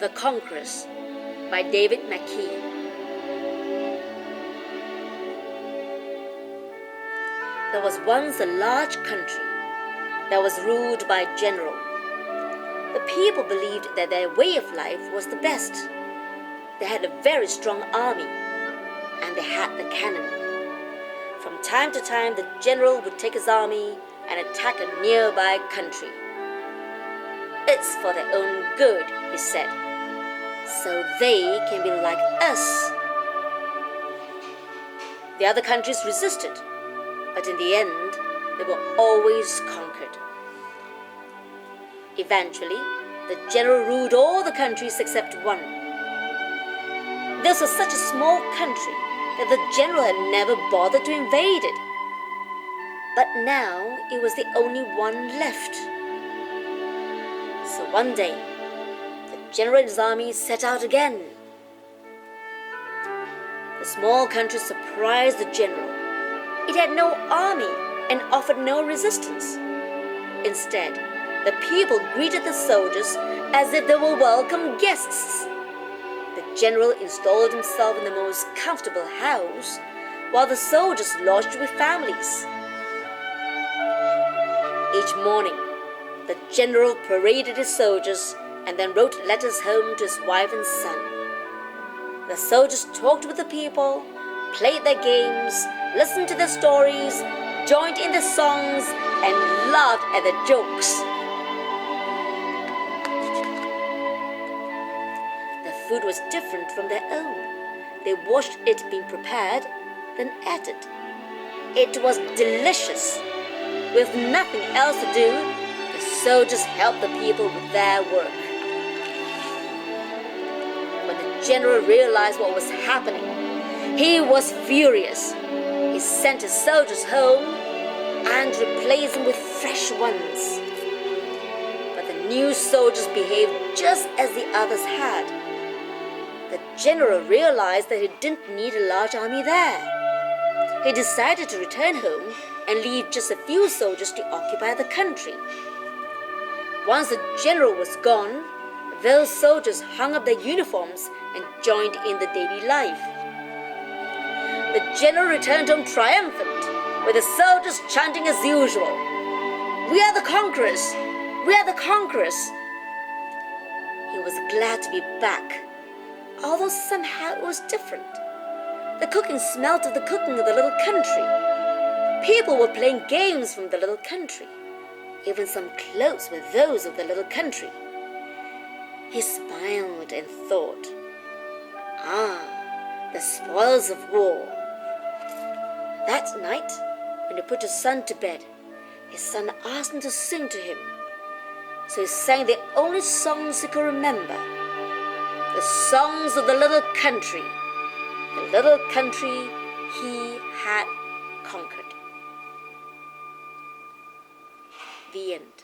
The Conquerors by David McKee. There was once a large country that was ruled by a general. The people believed that their way of life was the best. They had a very strong army, and they had the cannon. From time to time, the general would take his army and attack a nearby country. It's for their own good, he said, so they can be like us. The other countries resisted, but in the end, they were always conquered. Eventually, the general ruled all the countries except one. This was such a small country that the general had never bothered to invade it. But now it was the only one left. So one day, the general and his army set out again. The small country surprised the general. It had no army and offered no resistance. Instead, the people greeted the soldiers as if they were welcome guests. The general installed himself in the most comfortable house, while the soldiers lodged with families. Each morning, the general paraded his soldiers and then wrote letters home to his wife and son. The soldiers talked with the people, played their games, listened to their stories, joined in their songs, and laughed at their jokes. Their food was different from their own. They watched it being prepared, then ate it. It was delicious. With nothing else to do, the soldiers helped the people with their work. When the general realized what was happening, he was furious. He sent his soldiers home and replaced them with fresh ones. But the new soldiers behaved just as the others had. The general realized that he didn't need a large army there. He decided to return home and leave just a few soldiers to occupy the country. Once the general was gone, those soldiers hung up their uniforms and joined in the daily life. The general returned home triumphant, with the soldiers chanting as usual, "We are the conquerors! We are the conquerors!" He was glad to be back, although somehow it was different. The cooking smelt of the cooking of the little country. People were playing games from the little country. Even some clothes were those of the little country. He smiled and thought, the spoils of war. That night, when he put his son to bed, his son asked him to sing to him. So he sang the only songs he could remember, the songs of the little country he had conquered. The end.